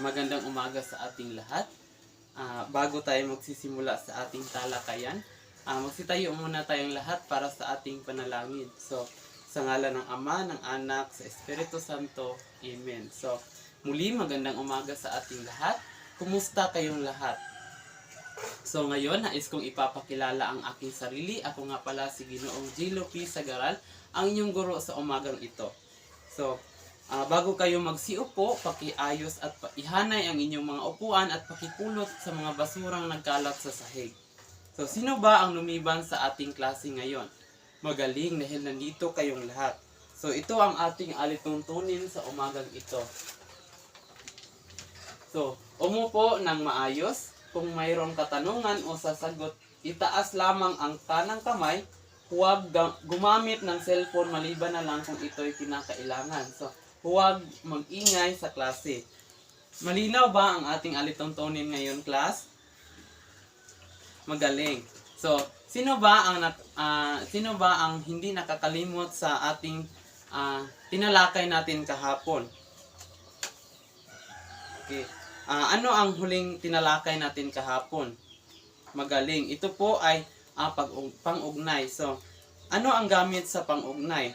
Magandang umaga sa ating lahat. Bago tayo magsisimula sa ating talakayan, magsitayo muna tayong lahat para sa ating panalangin. So, sa ngalan ng Ama, ng Anak, sa Espiritu Santo. Amen. So, muli magandang umaga sa ating lahat. Kumusta kayong lahat? So, ngayon, nais kong ipapakilala ang aking sarili. Ako nga pala si Ginoong Jilo P. Sagaral, ang inyong guro sa umagang ito. So, bago kayo magsiupo, pakiayos at ihanay ang inyong mga upuan at pakipulot sa mga basurang nagkalat sa sahig. So, sino ba ang lumiban sa ating klase ngayon? Magaling dahil nandito kayong lahat. So, ito ang ating alituntunin sa umagang ito. So, umupo ng maayos. Kung mayroong katanungan o sasagot, itaas lamang ang kanang kamay. Huwag gumamit ng cellphone maliban na lang kung ito'y kinakailangan. So, huwag mag-ingay sa klase. Malinaw ba ang ating alituntunin ngayon, class? Magaling. So, sino ba ang hindi nakakalimot sa ating tinalakay natin kahapon? Okay. Ano ang huling tinalakay natin kahapon? Magaling. Ito po ay pang-ugnay. So, ano ang gamit sa pang-ugnay?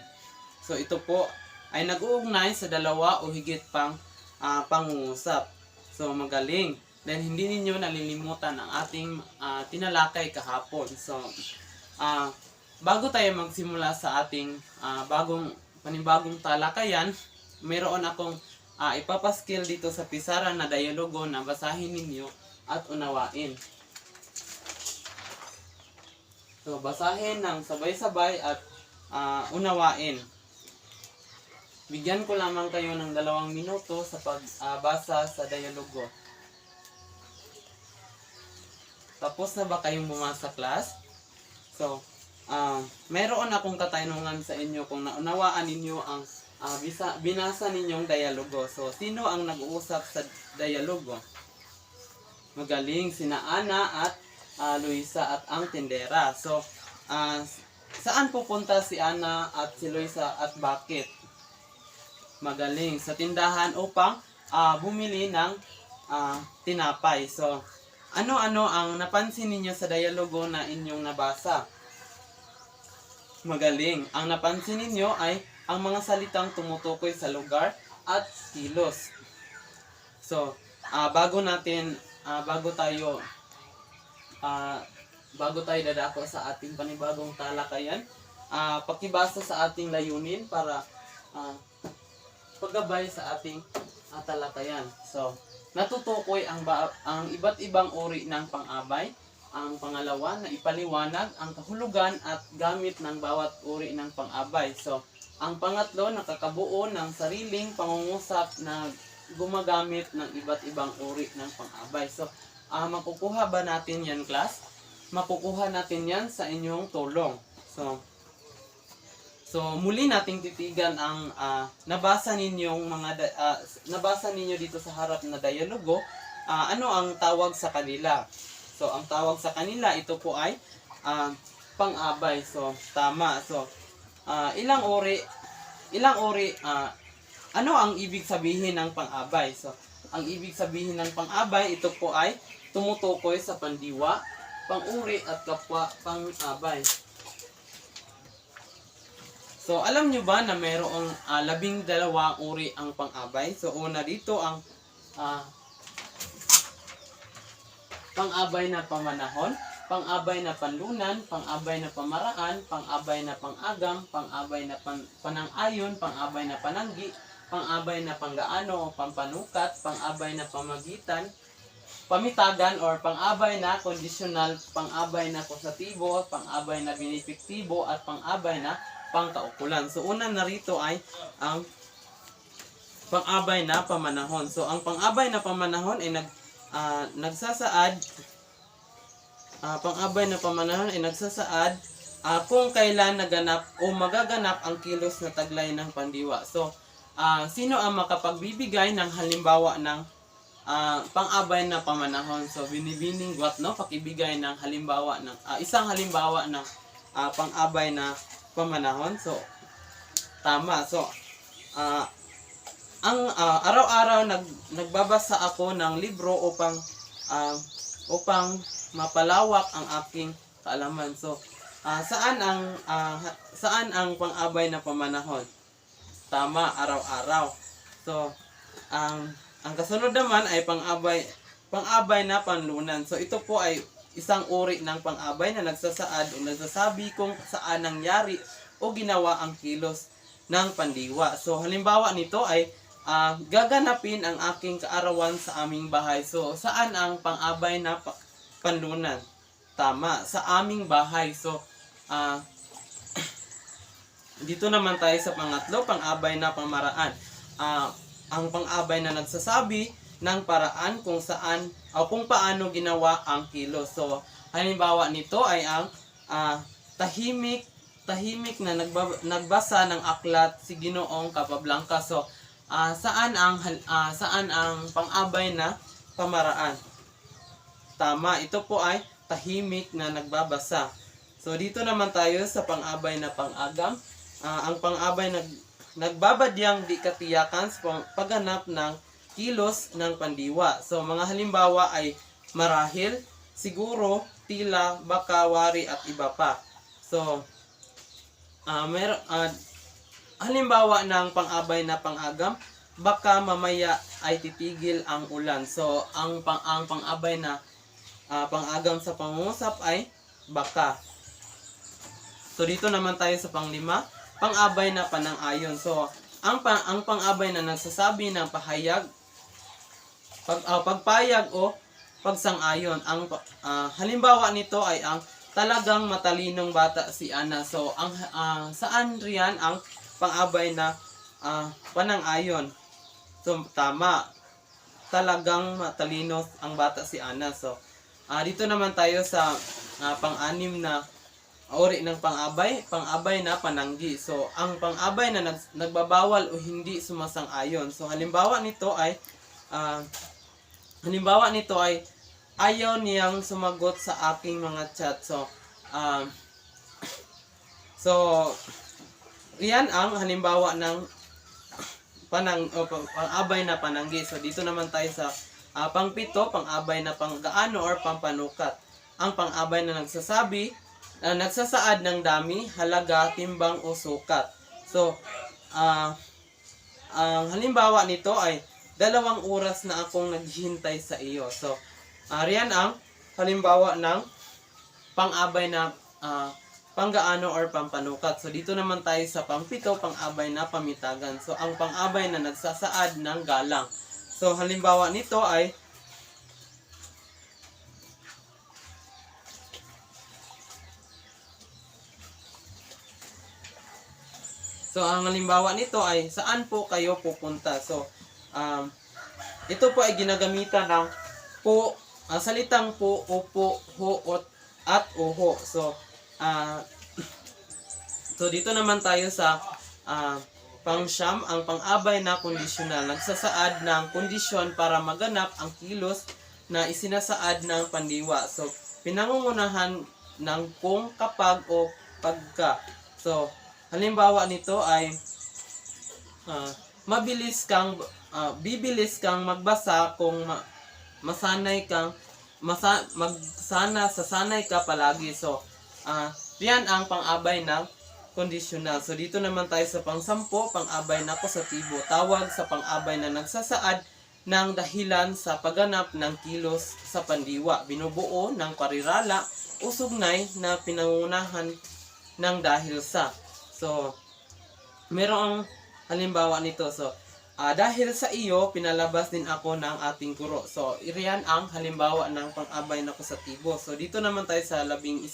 So, ito po ay nag-uugnay sa dalawa o higit pang pangungusap. So, magaling. Dahil hindi ninyo nalilimutan ang ating tinalakay kahapon. So, bago tayo magsimula sa ating panibagong talakayan, mayroon akong ipapaskil dito sa pisara na dialogo na basahin ninyo at unawain. So, basahin ng sabay-sabay at unawain. Bigyan ko lamang kayo ng 2 minuto sa pagbasa sa dialogo. Tapos na ba kayong bumasa, class? So, mayroon akong katanungan sa inyo kung naunawaan ninyo ang binasa ninyong dialogo. So, sino ang nag-uusap sa dialogo? Magaling, sina Ana at Luisa at ang tindera. So, saan pupunta si Ana at si Luisa at bakit? Magaling, sa tindahan upang bumili ng tinapay. So, ano-ano ang napansin ninyo sa dialogo na inyong nabasa? Magaling, ang napansin ninyo ay ang mga salitang tumutukoy sa lugar at kilos. So, bago tayo dadako sa ating panibagong talakayan, pakibasa sa ating layunin para paggabay sa ating talakayan. So, natutukoy ang iba't ibang uri ng pang-abay. Ang pangalawa na ipaliwanag ang kahulugan at gamit ng bawat uri ng pang-abay. So, ang pangatlo, nakakabuo ng sariling pangungusap na gumagamit ng iba't ibang uri ng pang-abay. So, makukuha ba natin yan, class? Makukuha natin yan sa inyong tulong. So muli nating titigan ang nabasa ninyo dito sa harap na dialogo. Ano ang tawag sa kanila? So, ang tawag sa kanila, ito po ay pang-abay. So, tama. So, ilang uri, ano ang ibig sabihin ng pang-abay? So, ang ibig sabihin ng pang-abay, ito po ay tumutukoy sa pandiwa, pang-uri at kapwa pang-abay. So, alam nyo ba na mayroong 12 uri ang pang-abay? So, una dito ang pang-abay na pamanahon, pang-abay na panlunan, pang-abay na pamaraan, pang-abay na pang-agam, pang-abay na panang-ayon, pang-abay na pananggi, pang-abay na panggaano o pampanukat, pang-abay na pamitagan or pang-abay na kondisyonal, pang-abay na akusatibo, pang-abay na benepiktibo at pang-abay na pangkaukulan. So, una narito ay ang pang-abay na pamanahon. So, ang pang-abay na pamanahon ay pang-abay na pamanahon ay nagsasaad kung kailan naganap o magaganap ang kilos na taglay ng pandiwa. So, sino ang makapagbibigay ng halimbawa ng pang-abay na pamanahon? So, binibining what, no? Pakibigay ng halimbawa ng isang halimbawa ng pang-abay na pamanahon. So, tama. So, araw-araw nagbabasa ako ng libro upang mapalawak ang aking kaalaman. So, saan ang pang-abay na pamanahon? Tama, araw-araw. So, ang kasunod naman ay pang-abay na panlunan. So, ito po ay isang uri ng pang-abay na nagsasaad o nagsasabi kung saan nangyari o ginawa ang kilos ng pandiwa. So, halimbawa nito ay gaganapin ang aking kaarawan sa aming bahay. So, saan ang pang-abay na panlunan? Tama, sa aming bahay. So, dito naman tayo sa pangatlo, pang-abay na pamaraan. Ang pang-abay na nagsasabi ng paraan kung saan o kung paano ginawa ang kilos. So, halimbawa nito ay ang tahimik na nagbasa ng aklat si Ginoong Capablanca. So, saan ang pang-abay na pamaraan? Tama, ito po ay tahimik na nagbabasa. So, dito naman tayo sa pang-abay na pang-agam. Ang pang-abay na nagbabadyang di katiyakan sa pagganap ng kilos ng pandiwa. So, mga halimbawa ay marahil, siguro, tila, baka, wari, at iba pa. So, halimbawa ng pang-abay na pang-agam, baka mamaya ay titigil ang ulan. So, ang pang-abay na pang-agam sa pangungusap ay baka. So, dito naman tayo sa pang-lima, pang-abay na panang-ayon. So, ang pang-abay na nagsasabi ng pahayag, pagpayag o pagsang-ayon. Halimbawa nito ay ang talagang matalinong bata si Ana. So, saan riyan ang pang-abay na panang-ayon? So, tama. Talagang matalino ang bata si Ana. So, dito naman tayo sa pang-anim na uri ng pang-abay na pananggi. So, ang pang-abay na nagbabawal o hindi sumasang-ayon. So, halimbawa nito ay ayaw niyang sumagot sa aking mga chat. So, riyan ang halimbawa ng pang-abay na pananggi. So, dito naman tayo sa pang-pito, pang-abay na panggaano or pampanukat. Ang pang-abay na nagsasaad ng dami, halaga, timbang o sukat. So, ang halimbawa nito ay 2 oras na akong naghihintay sa iyo. So, riyan ang halimbawa ng pang-abay na panggaano or pampanukat. So, dito naman tayo sa pang-pito, pang-abay na pamitagan. So, ang pang-abay na nagsasaad ng galang. So, halimbawa nito ay ang halimbawa nito ay saan po kayo pupunta? So, ito po ay ginagamitan ng po, salitang po, upo, ho, at uho. So, dito naman tayo sa pang-siyam, ang pang-abay na kondisyonal. Nagsasaad ng kondisyon para maganap ang kilos na isinasaad ng pandiwa. So, pinangungunahan ng kung, kapag, o pagka. So, halimbawa nito ay bibilis kang magbasa kung sasanay ka palagi. So, yan ang pang-abay ng kondisyonal. So, dito naman tayo sa pang-sampo, pang-abay na positibo. Tawag sa pang-abay na nagsasaad ng dahilan sa pagganap ng kilos sa pandiwa. Binubuo ng parirala o sugnay na pinangunahan ng dahil sa. So, merong halimbawa nito. So, dahil sa iyo, pinalabas din ako ng ating guro. So, iriyan ang halimbawa ng pang-abay na positibo. So, dito naman tayo sa 11,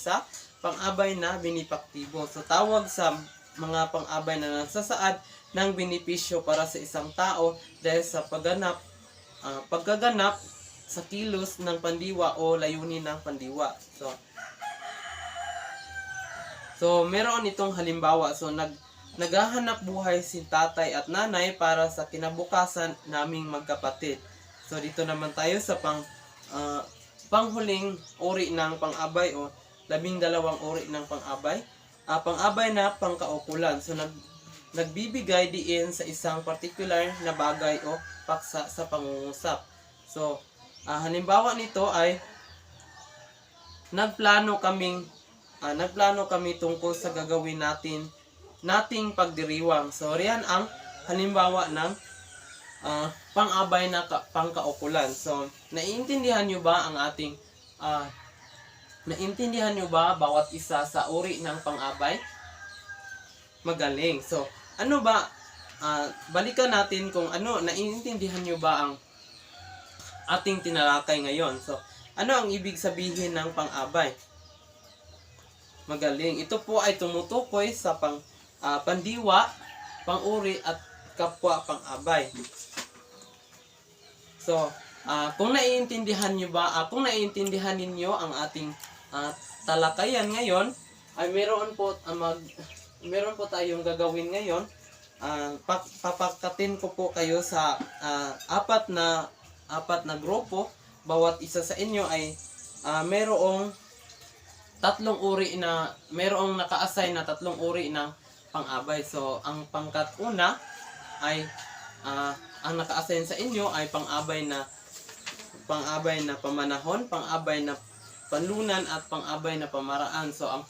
pang-abay na binipaktibo. So, tawag sa mga pang-abay na nagsasaad ng benepisyo para sa isang tao dahil sa paggaganap sa kilos ng pandiwa o layunin ng pandiwa. So, meron itong halimbawa. So, naghahanap buhay si tatay at nanay para sa kinabukasan naming magkapatid. So, dito naman tayo sa panghuling uri ng pang-abay o 12 uri ng pang-abay. Pang-abay na pangkaukulan. So, nagbibigay diin sa isang particular na bagay o paksa sa pangungusap. So, halimbawa nito ay nagplano kami tungkol sa gagawin nating pagdiriwang. So, riyan ang halimbawa ng pang-abay na pangkaukulan. So, naiintindihan nyo ba bawat isa sa uri ng pang-abay? Magaling. So, ano ba, balikan natin kung naiintindihan nyo ba ang ating tinalakay ngayon. So, ano ang ibig sabihin ng pang-abay? Magaling. Ito po ay tumutukoy sa pandiwa, pang-uri at kapwa pang-abay. So, kung naiintindihan ninyo ang ating talakayan ngayon, ay meron po tayong gagawin ngayon. Papakatin ko po kayo sa apat na grupo. Bawat isa sa inyo ay merong naka-assign na tatlong uri ng pang-abay. So, ang pangkat-una ay ang naka-assign sa inyo ay pang-abay na pamanahon, pang-abay na panlunan at pang-abay na pamaraan. So, ang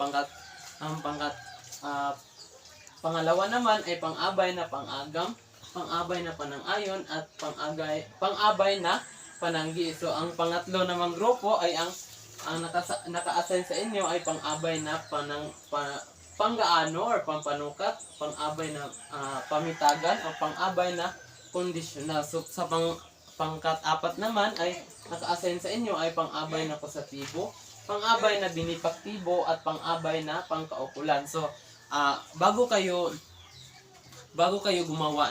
pangalawa naman ay pang-abay na pang-agam, pang-abay na panang-ayon at pang-abay na pananggi. So, ang pangatlo namang grupo ay ang naka-assign sa inyo ay pang-abay na panggaano or pampanukat, pang-abay na pamitagan o pang-abay na conditional. So, sa pangkat-apat naman ay naka-assign sa inyo ay pang-abay na positibo, pang-abay na binipaktibo at pang-abay na pangkaukulan. So, bago kayo gumawa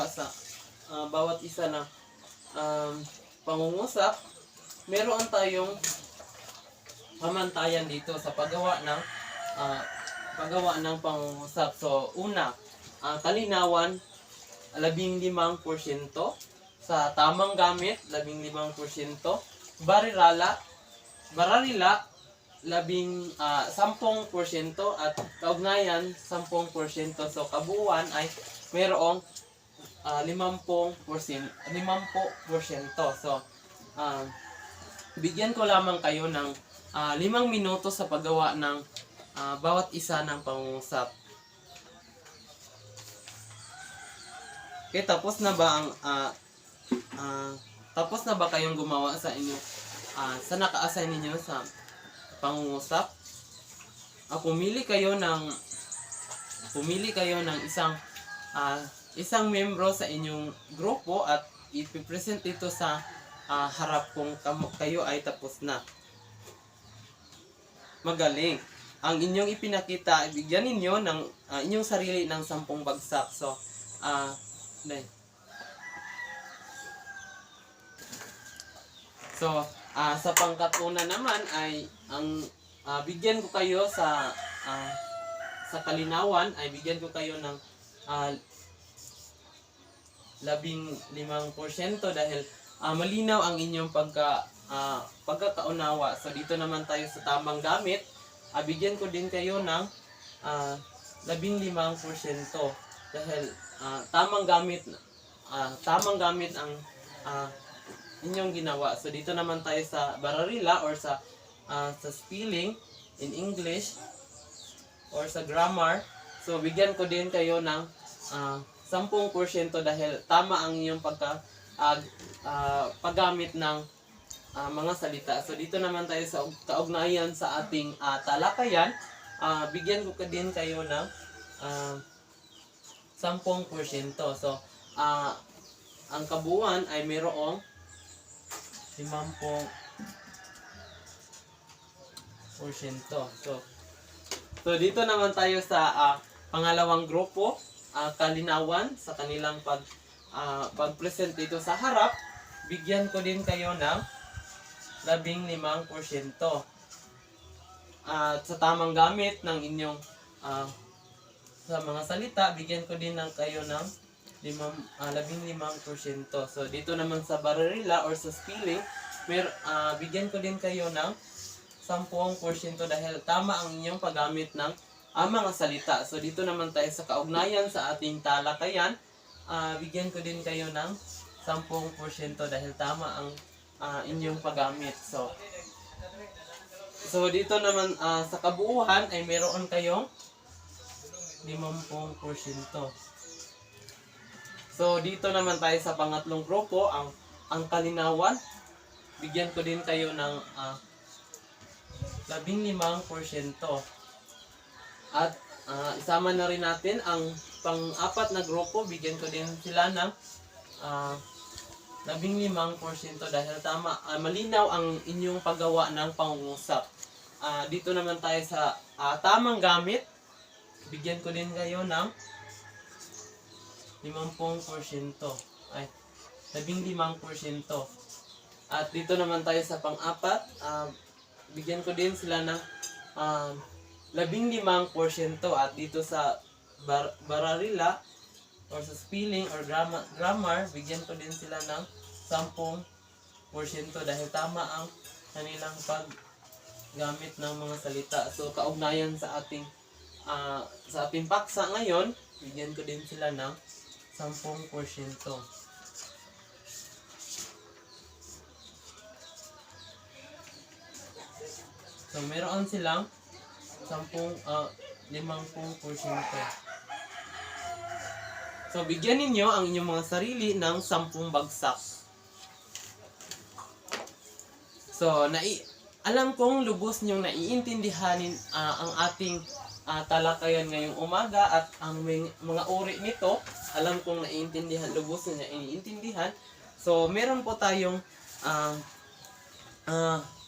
sa bawat isa ng pangungusap, meron tayong pamantayan dito sa paggawa ng pangungusap. So, una, kalinawan 15%, sa tamang gamit 15%, bararila 10% at kaugnayan 10%. So, kabuuan ay mayroong 50%. So, bigyan ko lamang kayo ng 5 minuto sa paggawa ng bawat isa ng pangungusap. Okay, tapos na ba kayong gumawa sa inyo sa naka-assign ninyo sa pangungusap? Pumili kayo ng isang membro sa inyong grupo at ipipresent ito sa harap kung kayo ay tapos na. Magaling. Ang inyong ipinakita, bigyan ninyo ng inyong sarili ng 10 bagsak. So, sa pangkatuna naman ay ang bigyan ko kayo sa kalinawan ay bigyan ko kayo ng 15% dahil malinaw ang inyong pagkakaunawa. So, dito naman tayo sa tamang gamit. Bigyan ko din kayo ng 15% dahil tamang gamit ang inyong ginawa. So, dito naman tayo sa bararila or sa spelling in English or sa grammar. So, bigyan ko din kayo ng 10% dahil tama ang inyong paggamit ng mga salita. So, dito naman tayo sa kaugnayan sa ating talakayan. Bigyan ko din kayo ng 10%. So, ang kabuuan ay mayroong 50%. So, dito naman tayo sa pangalawang grupo, kalinawan sa kanilang pag-present dito sa harap. Bigyan ko din kayo ng 15%. At sa tamang gamit ng inyong sa mga salita, bigyan ko din kayo ng 15%. So, dito naman sa bararila or sa spelling, bigyan ko din kayo ng 10% dahil tama ang inyong paggamit ng ang mga salita. So dito naman tayo sa kaugnayan sa ating talakayan. Bigyan ko din kayo ng 10% dahil tama ang inyong paggamit. So dito naman sa kabuuan ay meron kayong 50%. So dito naman tayo sa pangatlong grupo, ang kalinawan. Bigyan ko din kayo ng 15%. At isama na rin natin ang pang-apat na grupo, bigyan ko din sila ng 15% dahil tama, malinaw ang inyong paggawa ng pangungusap. Dito naman tayo sa tamang gamit, bigyan ko din kayo ng 50%. Ay, 15%. At dito naman tayo sa pang-apat, bigyan ko din sila ng 15%. At dito sa bararila or sa spelling or grammar, bigyan ko din sila ng 10% dahil tama ang kanilang paggamit ng mga salita. So kaugnayan sa ating paksa ngayon, bigyan ko din sila ng 10%. So meron silang 50%. So bigyan ninyo ang inyong mga sarili ng 10 bagsak. So alam kong lubos niyong naiintindihan ang ating talakayan ngayong umaga at ang mga uri nito, alam kong lubos na naiintindihan. So meron po tayong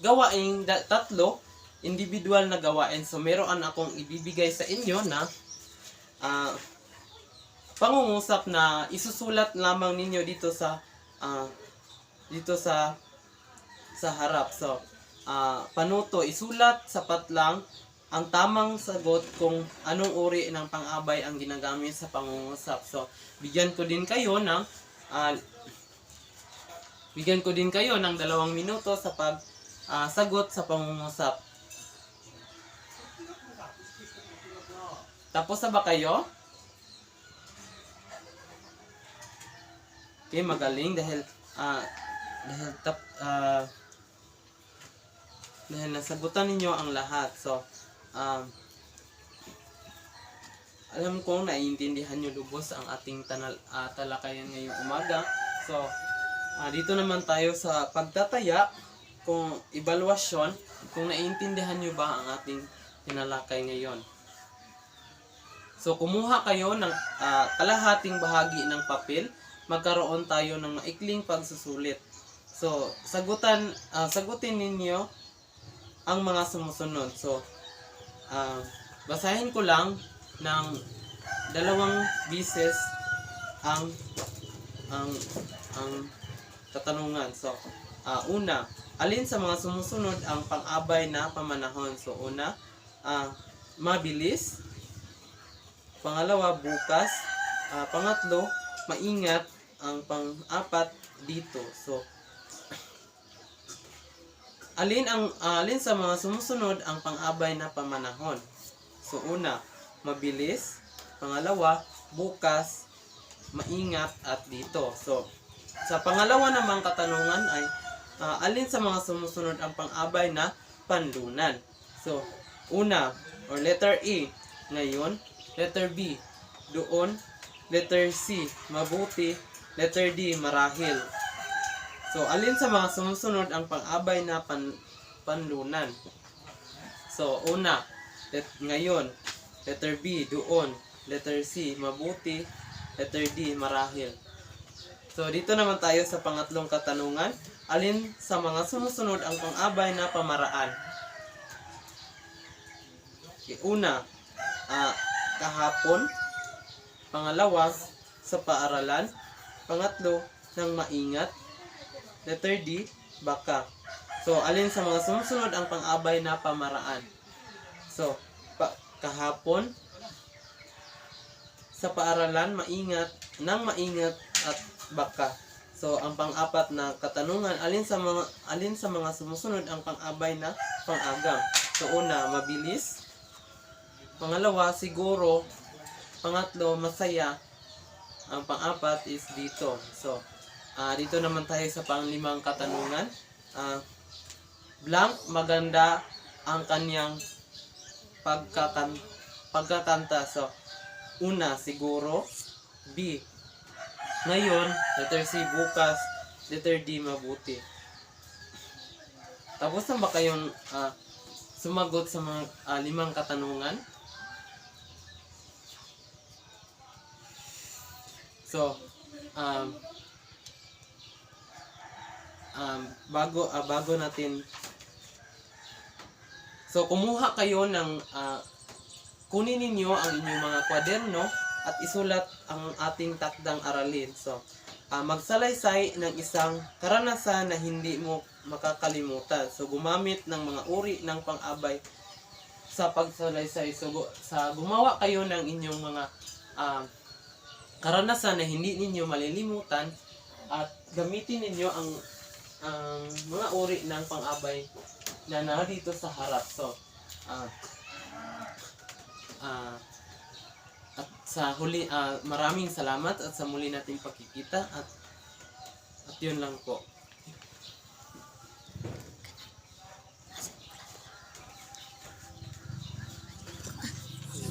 gawaing tatlo, individual na gawain. So meron akong ibibigay sa inyo na pangungusap na isusulat lamang ninyo dito sa harap. So panuto, isulat, sapat lang ang tamang sagot kung anong uri ng pang-abay ang ginagamit sa pangungusap. So bigyan ko din kayo ng 2 minuto sa pagsagot sa pangungusap. Tapos na ba kayo? Okay, magaling dahil nasagutan ninyo ang lahat. So alam kong naiintindihan nyo lubos ang ating talakayan ngayong umaga. So dito naman tayo sa pagtataya, kung evaluasyon, kung naiintindihan nyo ba ang ating tinalakay ngayon. So kumuha kayo ng kalahating bahagi ng papel, magkaroon tayo ng maikling pagsusulit. So sagutin ninyo ang mga sumusunod. So basahin ko lang ng 2 beses ang katanungan. So una, alin sa mga sumusunod ang pang-abay na pamanahon? So una, mabilis. Pangalawa, bukas. Pangatlo, maingat. Ang pang-apat, dito. So alin sa mga sumusunod ang pang-abay na pamanahon? So una, mabilis. Pangalawa, bukas, maingat, at dito. So sa pangalawa namang katanungan ay alin sa mga sumusunod ang pang-abay na panlunan? So una, or letter A, ngayon. Letter B, doon. Letter C, mabuti. Letter D, marahil. So alin sa mga sumusunod ang pang-abay na panlunan? So una, ngayon. Letter B, doon. Letter C, mabuti. Letter D, marahil. So dito naman tayo sa pangatlong katanungan. Alin sa mga sumusunod ang pang-abay na pamaraan? Okay, una, kahapon. Pangalawa, sa paaralan. Pangatlo, ng maingat. Letter D, baka. So alin sa mga sumusunod ang pang-abay na pamaraan? So kahapon, sa paaralan, maingat, ng maingat, at baka. So ang pang-apat na katanungan, alin sa mga sumusunod ang pang-abay na pang-agam? So una, mabilis. pangalawa, siguro. Pangatlo, masaya. Ang pang-apat is dito. So, dito naman tayo sa panglimang katanungan. Blank, maganda ang kanyang pagkakanta. So, una, siguro. B, ngayon. Letter C, bukas. Letter D, mabuti. Tapos na ba kayong sumagot sa mga 5 katanungan? So, bago natin, so kumuha kayo ng kunin ninyo ang inyong mga kwaderno at isulat ang ating takdang aralin. So, magsalaysay ng isang karanasan na hindi mo makakalimutan. So, gumamit ng mga uri ng pang-abay sa pagsalaysay. So, gumawa kayo ng inyong mga karanasan na hindi ninyo malilimutan at gamitin ninyo ang mga uri ng pang-abay na narito sa harap. So, at sa huli, maraming salamat at sa muli nating pagkikita at yun lang po.